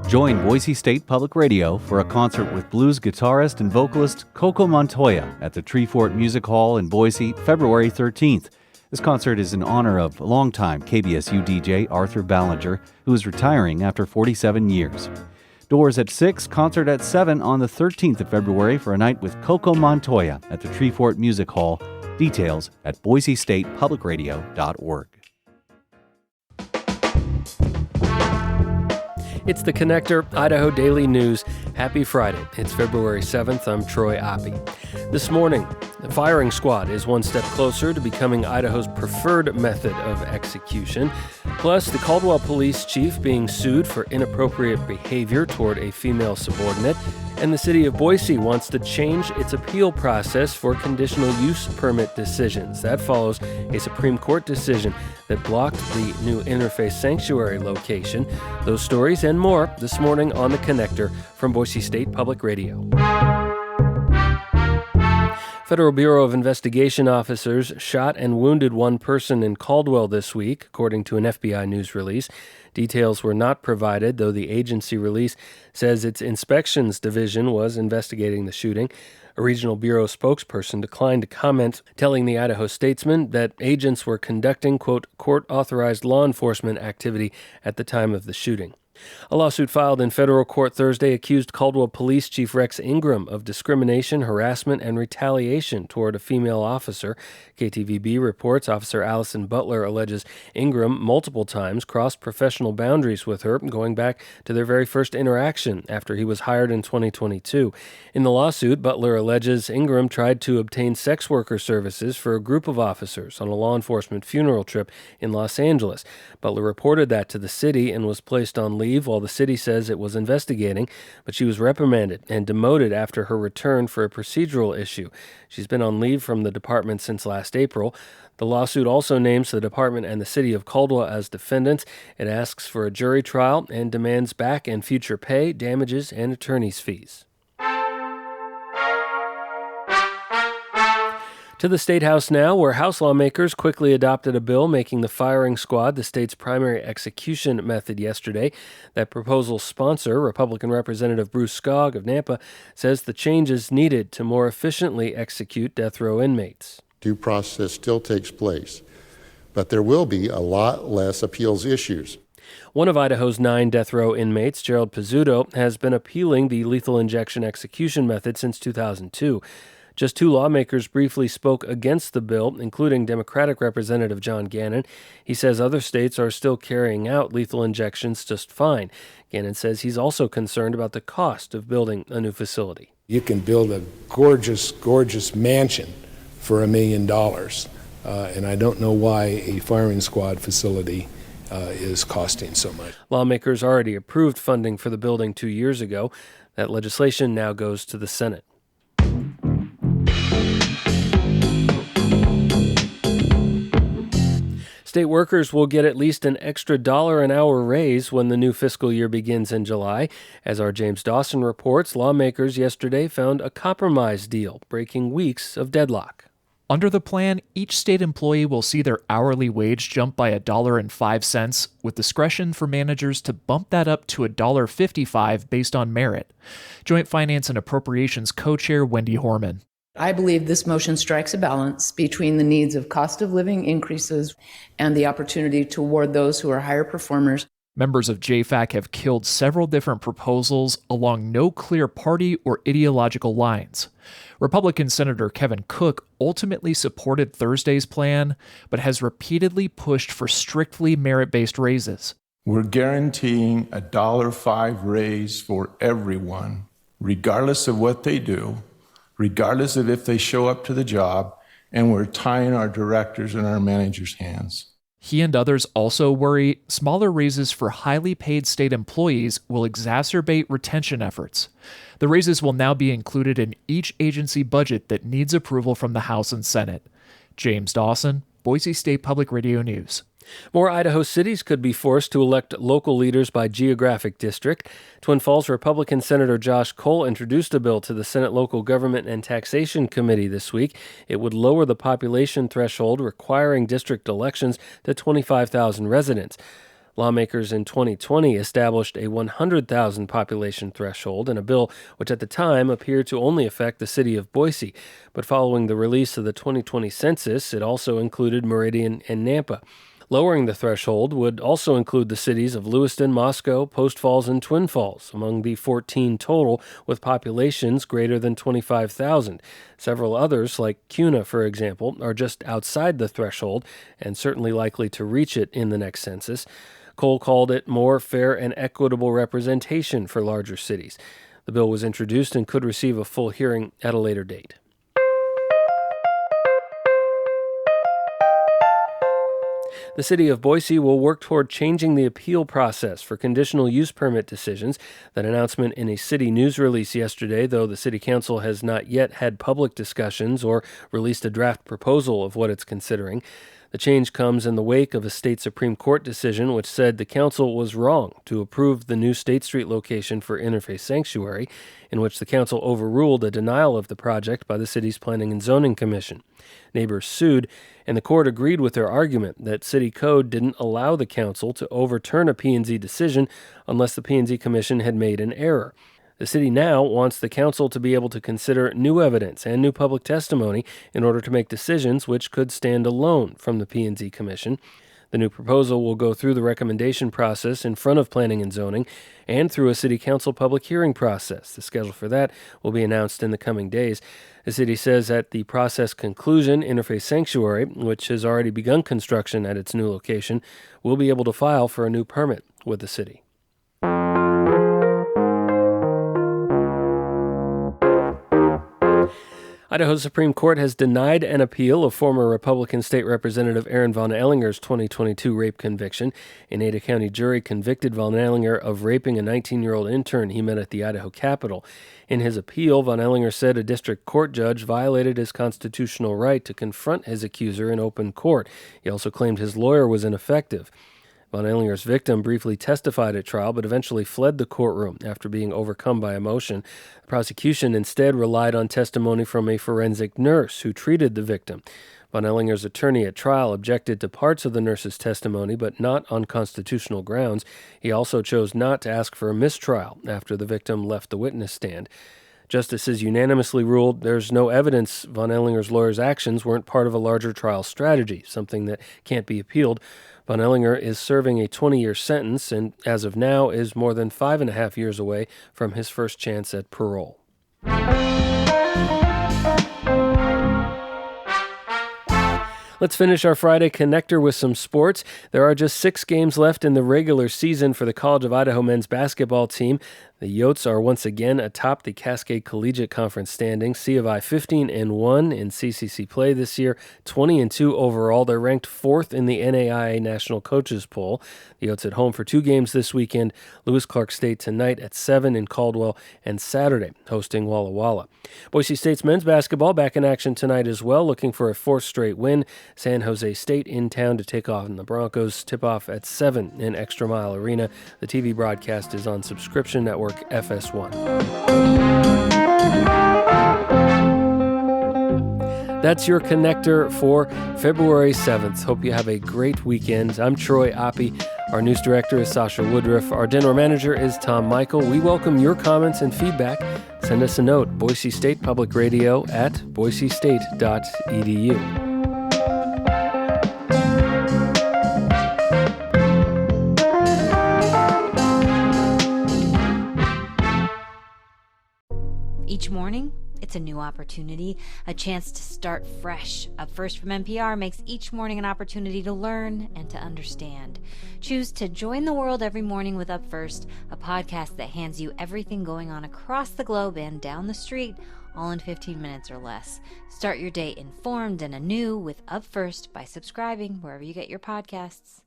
Join Boise State Public Radio for a concert with blues guitarist and vocalist Coco Montoya at the Treefort Music Hall in Boise, February 13th. This concert is in honor of longtime KBSU DJ Arthur Ballinger, who is retiring after 47 years. Doors at 6, concert at 7 on the 13th of February for a night with Coco Montoya at the Treefort Music Hall. Details at boisestatepublicradio.org. It's The Connector, Idaho Daily News. Happy Friday. It's February 7th. I'm Troy Oppie. This morning, the firing squad is one step closer to becoming Idaho's preferred method of execution. Plus, the Caldwell police chief being sued for inappropriate behavior toward a female subordinate. And the city of Boise wants to change its appeal process for conditional use permit decisions. That follows a Supreme Court decision that blocked the new Interface Sanctuary location. Those stories and more this morning on The Connector from Boise State Public Radio. Federal Bureau of Investigation officers shot and wounded one person in Caldwell this week, according to an FBI news release. Details were not provided, though the agency release says its inspections division was investigating the shooting. A regional bureau spokesperson declined to comment, telling the Idaho Statesman that agents were conducting, quote, court-authorized law enforcement activity at the time of the shooting. A lawsuit filed in federal court Thursday accused Caldwell Police Chief Rex Ingram of discrimination, harassment, and retaliation toward a female officer. KTVB reports Officer Allison Butler alleges Ingram multiple times crossed professional boundaries with her, going back to their very first interaction after he was hired in 2022. In the lawsuit, Butler alleges Ingram tried to obtain sex worker services for a group of officers on a law enforcement funeral trip in Los Angeles. Butler reported that to the city and was placed on leave while the city says it was investigating, but she was reprimanded and demoted after her return for a procedural issue. She's been on leave from the department since last April. The lawsuit also names the department and the city of Caldwell as defendants. It asks for a jury trial and demands back and future pay, damages, and attorney's fees. To the State House now, where House lawmakers quickly adopted a bill making the firing squad the state's primary execution method yesterday. That proposal's sponsor, Republican Representative Bruce Skog of Nampa, says the change is needed to more efficiently execute death row inmates. Due process still takes place, but there will be a lot less appeals issues. One of Idaho's 9 death row inmates, Gerald Pizzuto, has been appealing the lethal injection execution method since 2002. Just 2 lawmakers briefly spoke against the bill, including Democratic Representative John Gannon. He says other states are still carrying out lethal injections just fine. Gannon says he's also concerned about the cost of building a new facility. You can build a gorgeous, gorgeous mansion for $1 million, and I don't know why a firing squad facility is costing so much. Lawmakers already approved funding for the building 2 years ago. That legislation now goes to the Senate. State workers will get at least an extra $1 an hour raise when the new fiscal year begins in July. As our James Dawson reports, lawmakers yesterday found a compromise deal, breaking weeks of deadlock. Under the plan, each state employee will see their hourly wage jump by $1.05, with discretion for managers to bump that up to $1.55 based on merit. Joint Finance and Appropriations co-chair Wendy Horman. I believe this motion strikes a balance between the needs of cost of living increases and the opportunity to award those who are higher performers. Members of JFAC have killed several different proposals along no clear party or ideological lines. Republican Senator Kevin Cook ultimately supported Thursday's plan, but has repeatedly pushed for strictly merit-based raises. We're guaranteeing a $1.05 raise for everyone, regardless of what they do, regardless of if they show up to the job, and we're tying our directors and our managers' hands. He and others also worry smaller raises for highly paid state employees will exacerbate retention efforts. The raises will now be included in each agency budget that needs approval from the House and Senate. James Dawson, Boise State Public Radio News. More Idaho cities could be forced to elect local leaders by geographic district. Twin Falls Republican Senator Josh Cole introduced a bill to the Senate Local Government and Taxation Committee this week. It would lower the population threshold requiring district elections to 25,000 residents. Lawmakers in 2020 established a 100,000 population threshold in a bill which at the time appeared to only affect the city of Boise. But following the release of the 2020 census, it also included Meridian and Nampa. Lowering the threshold would also include the cities of Lewiston, Moscow, Post Falls, and Twin Falls, among the 14 total with populations greater than 25,000. Several others, like Kuna, for example, are just outside the threshold and certainly likely to reach it in the next census. Cole called it more fair and equitable representation for larger cities. The bill was introduced and could receive a full hearing at a later date. The city of Boise will work toward changing the appeal process for conditional use permit decisions. That announcement in a city news release yesterday, though the city council has not yet had public discussions or released a draft proposal of what it's considering. The change comes in the wake of a state Supreme Court decision which said the council was wrong to approve the new State Street location for Interfaith Sanctuary, in which the council overruled a denial of the project by the city's Planning and Zoning Commission. Neighbors sued, and the court agreed with their argument that city code didn't allow the council to overturn a P&Z decision unless the P&Z Commission had made an error. The city now wants the council to be able to consider new evidence and new public testimony in order to make decisions which could stand alone from the P&Z Commission. The new proposal will go through the recommendation process in front of Planning and Zoning and through a city council public hearing process. The schedule for that will be announced in the coming days. The city says at the process conclusion, Interfaith Sanctuary, which has already begun construction at its new location, will be able to file for a new permit with the city. Idaho's Supreme Court has denied an appeal of former Republican State Representative Aaron Von Ellinger's 2022 rape conviction. An Ada County jury convicted Von Ellinger of raping a 19-year-old intern he met at the Idaho Capitol. In his appeal, Von Ellinger said a district court judge violated his constitutional right to confront his accuser in open court. He also claimed his lawyer was ineffective. Von Ellinger's victim briefly testified at trial, but eventually fled the courtroom after being overcome by emotion. The prosecution instead relied on testimony from a forensic nurse who treated the victim. Von Ellinger's attorney at trial objected to parts of the nurse's testimony, but not on constitutional grounds. He also chose not to ask for a mistrial after the victim left the witness stand. Justices unanimously ruled there's no evidence Von Ellinger's lawyer's actions weren't part of a larger trial strategy, something that can't be appealed. Von Ellinger is serving a 20-year sentence and, as of now, is more than 5.5 years away from his first chance at parole. Let's finish our Friday Connector with some sports. There are just 6 games left in the regular season for the College of Idaho men's basketball team. The Yotes are once again atop the Cascade Collegiate Conference standings. C of I 15-1 in CCC play this year, 20-2 overall. They're ranked 4th in the NAIA National Coaches Poll. The Yotes at home for 2 games this weekend. Lewis Clark State tonight at 7 in Caldwell, and Saturday hosting Walla Walla. Boise State's men's basketball back in action tonight as well, looking for a 4th straight win. San Jose State in town to take on the Broncos. Tip-off at 7 in Extra Mile Arena. The TV broadcast is on subscription network FS1. That's your Connector for February 7th. Hope you have a great weekend. I'm Troy Oppie. Our news director is Sasha Woodruff. Our general manager is Tom Michael. We welcome your comments and feedback. Send us a note, Boise State Public Radio at boisestate.edu. Each morning, it's a new opportunity, a chance to start fresh. Up First from NPR makes each morning an opportunity to learn and to understand. Choose to join the world every morning with Up First, a podcast that hands you everything going on across the globe and down the street, all in 15 minutes or less. Start your day informed and anew with Up First by subscribing wherever you get your podcasts.